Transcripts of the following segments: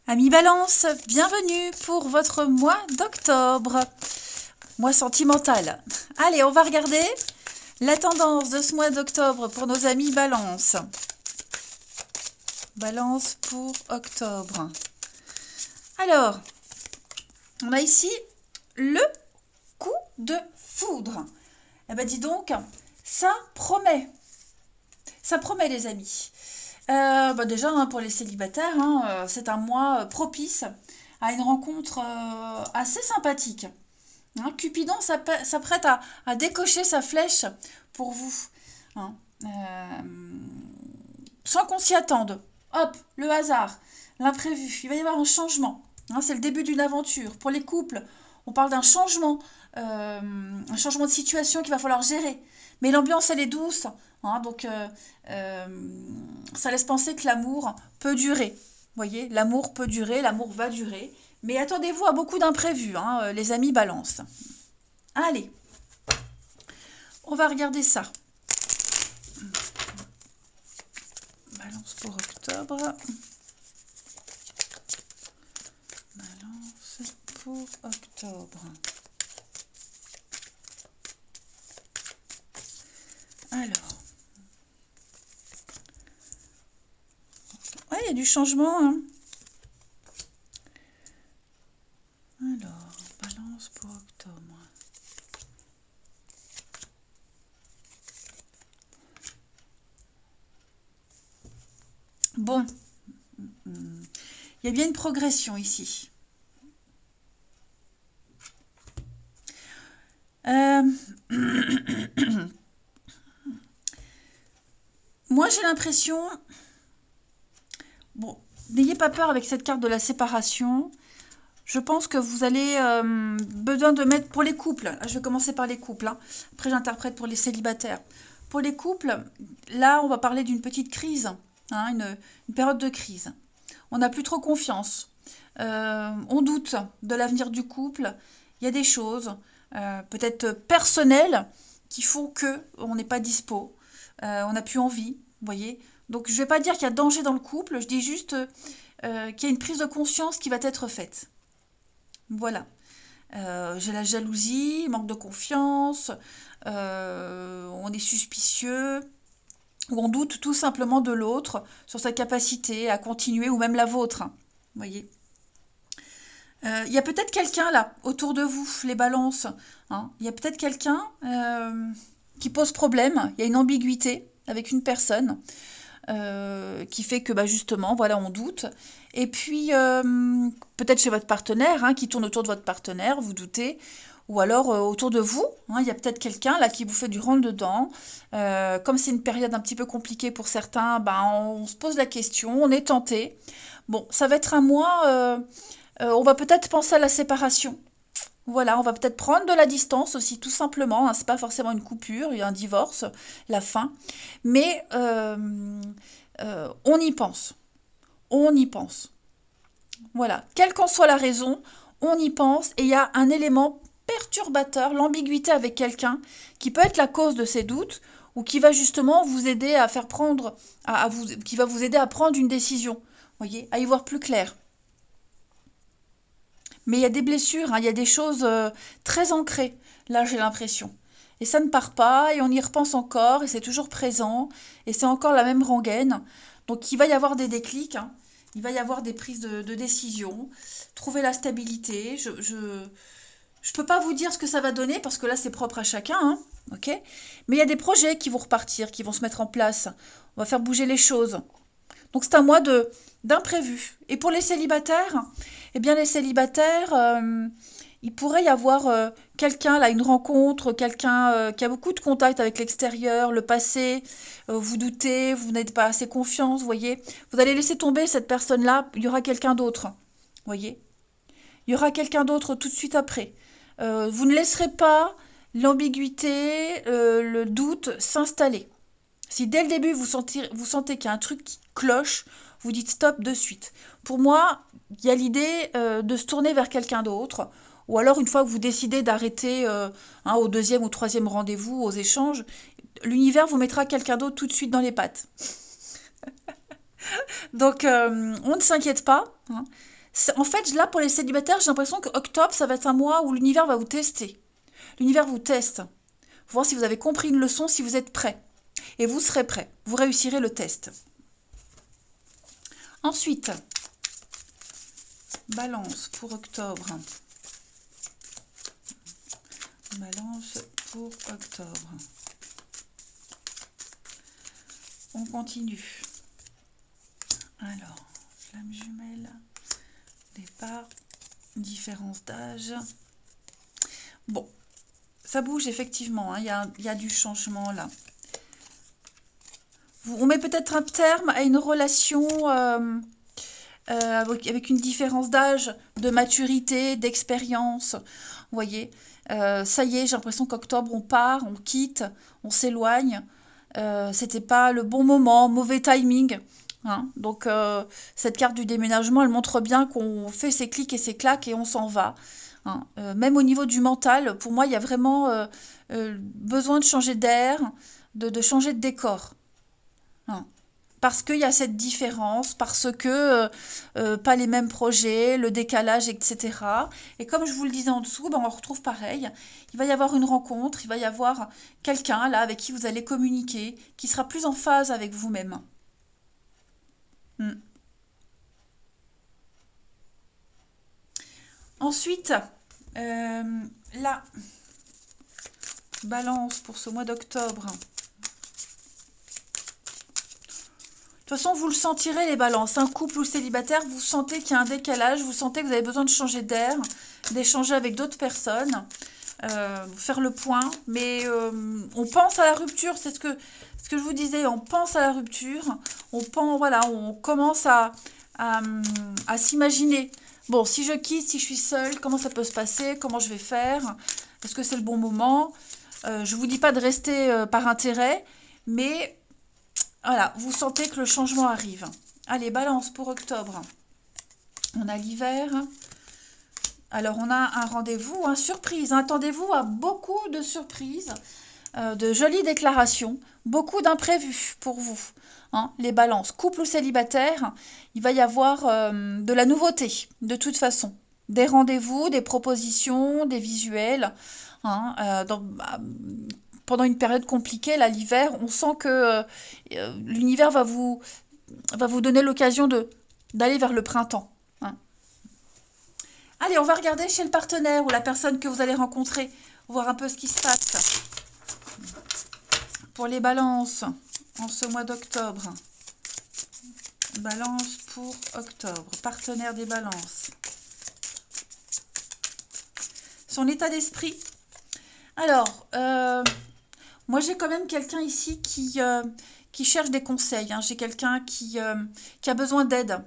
Amis Balance, bienvenue pour votre mois d'octobre, mois sentimental. Allez, on va regarder la tendance de ce mois d'octobre pour nos amis Balance. Balance pour octobre. Alors, on a ici le coup de foudre. Eh ben dis donc, ça promet. Ça promet les amis. Déjà, pour les célibataires, c'est un mois propice à une rencontre assez sympathique. Cupidon s'apprête à décocher sa flèche pour vous. Hein. Sans qu'on s'y attende. Hop, le hasard, l'imprévu. Il va y avoir un changement. C'est le début d'une aventure. Pour les couples, on parle d'un changement de situation qu'il va falloir gérer. Mais l'ambiance, elle est douce. Donc, ça laisse penser que l'amour peut durer. Vous voyez, l'amour peut durer, l'amour va durer. Mais attendez-vous à beaucoup d'imprévus, les amis Balance. Allez, on va regarder ça. Balance pour octobre. Balance pour octobre. Alors. Ouais, il y a du changement. Alors, balance pour octobre. Bon. Il y a bien une progression ici. Moi, j'ai l'impression... Bon, n'ayez pas peur avec cette carte de la séparation. Je pense que vous allez besoin de mettre pour les couples. Là, je vais commencer par les couples. Après, j'interprète pour les célibataires. Pour les couples, là, on va parler d'une petite crise, une période de crise. On n'a plus trop confiance. On doute de l'avenir du couple. Il y a des choses, peut-être personnelles, qui font que on n'est pas dispo. On n'a plus envie, vous voyez. Donc, je ne vais pas dire qu'il y a danger dans le couple. Je dis juste qu'il y a une prise de conscience qui va être faite. Voilà. J'ai la jalousie, manque de confiance, on est suspicieux, ou on doute tout simplement de l'autre sur sa capacité à continuer, ou même la vôtre. Vous voyez. Il y a peut-être quelqu'un là, autour de vous, les balances. Il y a peut-être quelqu'un qui pose problème, il y a une ambiguïté avec une personne. Qui fait que justement, voilà, on doute. Et puis, peut-être chez votre partenaire, qui tourne autour de votre partenaire, vous doutez. Ou alors autour de vous, il y a peut-être quelqu'un là qui vous fait du rentre-dedans. Comme c'est une période un petit peu compliquée pour certains, on se pose la question, on est tenté. Bon, ça va être un mois, on va peut-être penser à la séparation. Voilà, on va peut-être prendre de la distance aussi, tout simplement. C'est pas forcément une coupure, il y a un divorce, la fin. Mais on y pense. On y pense. Voilà, quelle qu'en soit la raison, on y pense. Et il y a un élément perturbateur, l'ambiguïté avec quelqu'un, qui peut être la cause de ces doutes, ou qui va justement vous aider à faire prendre, qui va vous aider à prendre une décision. Voyez, à y voir plus clair. Mais il y a des blessures, il y a des choses très ancrées, là j'ai l'impression. Et ça ne part pas, et on y repense encore, et c'est toujours présent, et c'est encore la même rengaine. Donc il va y avoir des déclics, il va y avoir des prises de décision, trouver la stabilité. Je peux pas vous dire ce que ça va donner, parce que là c'est propre à chacun, ok. Mais il y a des projets qui vont repartir, qui vont se mettre en place. On va faire bouger les choses. Donc c'est un mois d'imprévu. Et pour les célibataires, eh bien les célibataires, il pourrait y avoir quelqu'un, là, une rencontre, quelqu'un qui a beaucoup de contact avec l'extérieur, le passé, vous doutez, vous n'êtes pas assez confiance, vous voyez. Vous allez laisser tomber cette personne-là, il y aura quelqu'un d'autre, vous voyez. Il y aura quelqu'un d'autre tout de suite après. Vous ne laisserez pas l'ambiguïté, le doute s'installer. Si dès le début vous sentez qu'il y a un truc qui cloche, vous dites stop de suite. Pour moi, il y a l'idée de se tourner vers quelqu'un d'autre, ou alors une fois que vous décidez d'arrêter au deuxième ou troisième rendez-vous, aux échanges, l'univers vous mettra quelqu'un d'autre tout de suite dans les pattes. Donc on ne s'inquiète pas. En fait, là, pour les célibataires, j'ai l'impression que octobre, ça va être un mois où l'univers va vous tester. L'univers vous teste. Pour voir si vous avez compris une leçon, si vous êtes prêt. Et vous serez prêt. Vous réussirez le test. Ensuite, Balance pour octobre. Balance pour octobre. On continue. Alors, flamme jumelle, départ, différence d'âge. Bon, ça bouge effectivement, hein, il y a du changement là. On met peut-être un terme à une relation avec une différence d'âge, de maturité, d'expérience. Vous voyez, ça y est, j'ai l'impression qu'octobre, on part, on quitte, on s'éloigne. C'était pas le bon moment, mauvais timing. Hein. Donc, cette carte du déménagement, elle montre bien qu'on fait ses clics et ses claques et on s'en va. Hein. Même au niveau du mental, pour moi, il y a vraiment besoin de changer d'air, de changer de décor. Hein. Parce qu'il y a cette différence, parce que pas les mêmes projets, le décalage, etc. Et comme je vous le disais en dessous, ben, on retrouve pareil. Il va y avoir une rencontre, il va y avoir quelqu'un là avec qui vous allez communiquer, qui sera plus en phase avec vous-même. Hmm. Ensuite, la balance pour ce mois d'octobre. De toute façon, vous le sentirez, les balances. Un couple ou célibataire, vous sentez qu'il y a un décalage, vous sentez que vous avez besoin de changer d'air, d'échanger avec d'autres personnes, faire le point. Mais on pense à la rupture, c'est ce que je vous disais, on pense à la rupture, on pense, voilà, on commence à s'imaginer. Bon, si je quitte, si je suis seule, comment ça peut se passer? Comment je vais faire? Est-ce que c'est le bon moment? Je ne vous dis pas de rester par intérêt, mais voilà, vous sentez que le changement arrive. Allez, balance pour octobre. On a l'hiver. Alors, on a un rendez-vous, une surprise. Attendez-vous à beaucoup de surprises, de jolies déclarations, beaucoup d'imprévus pour vous. Hein, les balances, couple ou célibataire, il va y avoir de la nouveauté, de toute façon. Des rendez-vous, des propositions, des visuels. Hein, pendant une période compliquée, là, l'hiver, on sent que l'univers va vous donner l'occasion d'aller vers le printemps. Hein. Allez, on va regarder chez le partenaire ou la personne que vous allez rencontrer, voir un peu ce qui se passe. Pour les balances, en ce mois d'octobre. Balance pour octobre. Partenaire des balances. Son état d'esprit. Alors, moi j'ai quand même quelqu'un ici qui cherche des conseils. Hein. J'ai quelqu'un qui a besoin d'être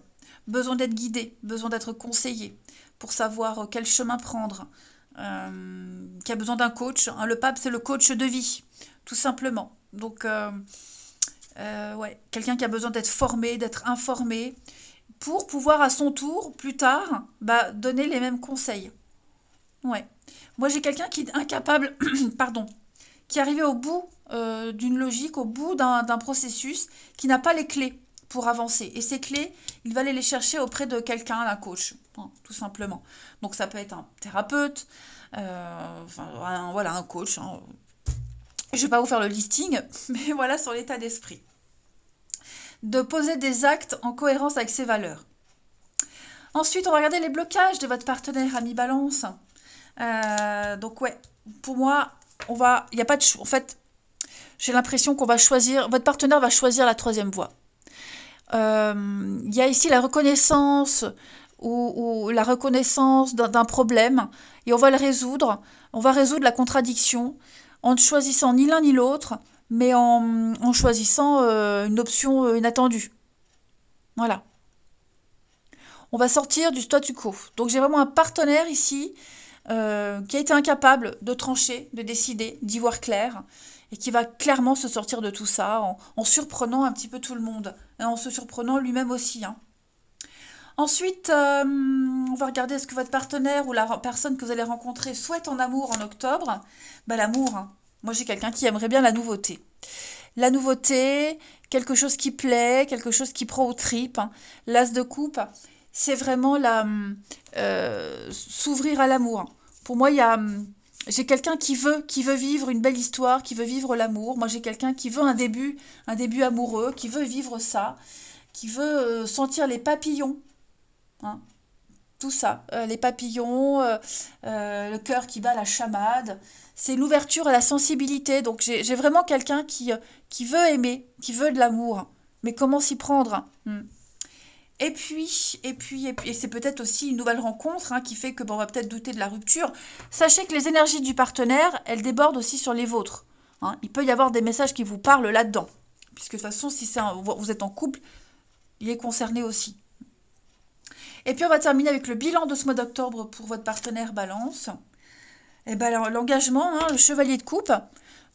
guidé, besoin d'être conseillé pour savoir quel chemin prendre. Qui a besoin d'un coach. Hein. Le pape, c'est le coach de vie, tout simplement. Donc, ouais, quelqu'un qui a besoin d'être formé, d'être informé, pour pouvoir à son tour, plus tard, donner les mêmes conseils. Ouais. Moi, j'ai quelqu'un qui est incapable, pardon, qui est arrivé au bout d'une logique, au bout d'un processus, qui n'a pas les clés pour avancer. Et ces clés, il va aller les chercher auprès de quelqu'un, un coach, hein, tout simplement. Donc ça peut être un thérapeute, voilà, un coach. Hein. Je ne vais pas vous faire le listing, mais voilà son état d'esprit. De poser des actes en cohérence avec ses valeurs. Ensuite, on va regarder les blocages de votre partenaire ami balance. Donc ouais, pour moi, il n'y a pas de choix. En fait, j'ai l'impression qu'on va choisir, votre partenaire va choisir la troisième voie. Il y a ici la reconnaissance ou la reconnaissance d'un problème et on va le résoudre. On va résoudre la contradiction en ne choisissant ni l'un ni l'autre, mais en choisissant une option inattendue. Voilà. On va sortir du statu quo. Donc j'ai vraiment un partenaire ici qui a été incapable de trancher, de décider, d'y voir clair, et qui va clairement se sortir de tout ça en surprenant un petit peu tout le monde, et en se surprenant lui-même aussi. Hein. Ensuite, on va regarder est-ce que votre partenaire ou la personne que vous allez rencontrer souhaite en amour en octobre. L'amour, hein. Moi j'ai quelqu'un qui aimerait bien la nouveauté. La nouveauté, quelque chose qui plaît, quelque chose qui prend aux tripes. Hein. L'as de coupe, c'est vraiment s'ouvrir à l'amour. Pour moi, j'ai quelqu'un qui veut vivre une belle histoire, qui veut vivre l'amour. Moi, j'ai quelqu'un qui veut un début amoureux, qui veut vivre ça, qui veut sentir les papillons, hein, tout ça, les papillons, le cœur qui bat la chamade. C'est l'ouverture à la sensibilité. Donc, j'ai vraiment quelqu'un qui veut aimer, qui veut de l'amour. Mais comment s'y prendre? Et c'est peut-être aussi une nouvelle rencontre, hein, qui fait que on va peut-être douter de la rupture. Sachez que les énergies du partenaire, elles débordent aussi sur les vôtres, hein. Il peut y avoir des messages qui vous parlent là-dedans. Puisque de toute façon, si vous êtes en couple, il est concerné aussi. Et puis on va terminer avec le bilan de ce mois d'octobre pour votre partenaire Balance. Et ben l'engagement, hein, le chevalier de coupe.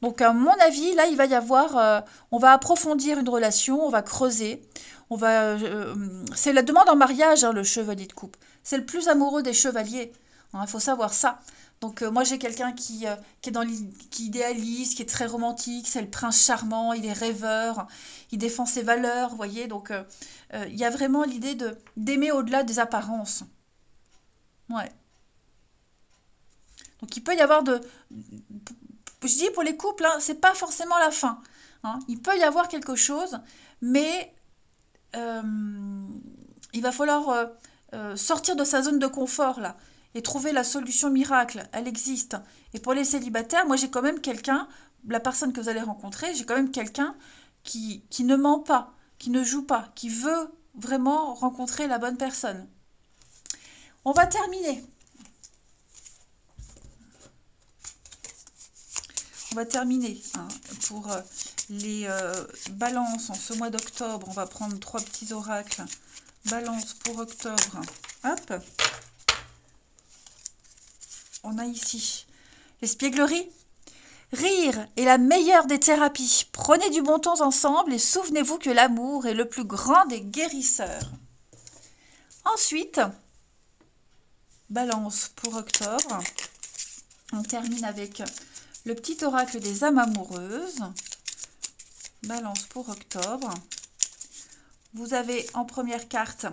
Donc à mon avis, là, il va y avoir, on va approfondir une relation, on va creuser, c'est la demande en mariage, hein, le chevalier de coupe. C'est le plus amoureux des chevaliers, hein, il faut savoir ça. Donc moi j'ai quelqu'un qui est qui idéalise, qui est très romantique, c'est le prince charmant, il est rêveur, il défend ses valeurs, vous voyez. Donc il y a vraiment l'idée d'aimer au-delà des apparences. Ouais. Donc il peut y avoir je dis pour les couples, hein, c'est pas forcément la fin, hein. Il peut y avoir quelque chose, mais euh, il va falloir sortir de sa zone de confort là et trouver la solution miracle. Elle existe. Et pour les célibataires, moi j'ai quand même quelqu'un, la personne que vous allez rencontrer, j'ai quand même quelqu'un qui ne ment pas, qui ne joue pas, qui veut vraiment rencontrer la bonne personne. On va terminer. On va terminer, hein, pour les balances en ce mois d'octobre. On va prendre 3 petits oracles. Balance pour octobre. Hop. On a ici l'espièglerie. Rire est la meilleure des thérapies. Prenez du bon temps ensemble et souvenez-vous que l'amour est le plus grand des guérisseurs. Ensuite, balance pour octobre. On termine avec le petit oracle des âmes amoureuses. Balance pour octobre. Vous avez en première carte: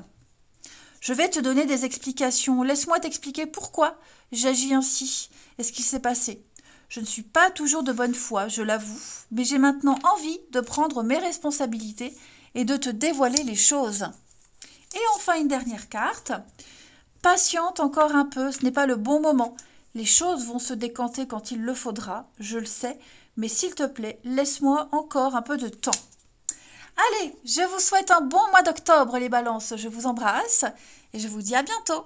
je vais te donner des explications. Laisse-moi t'expliquer pourquoi j'agis ainsi et ce qui s'est passé. Je ne suis pas toujours de bonne foi, je l'avoue, mais j'ai maintenant envie de prendre mes responsabilités et de te dévoiler les choses. Et enfin une dernière carte. Patiente encore un peu, ce n'est pas le bon moment. Les choses vont se décanter quand il le faudra, je le sais, mais s'il te plaît, laisse-moi encore un peu de temps. Allez, je vous souhaite un bon mois d'octobre les balances, je vous embrasse et je vous dis à bientôt.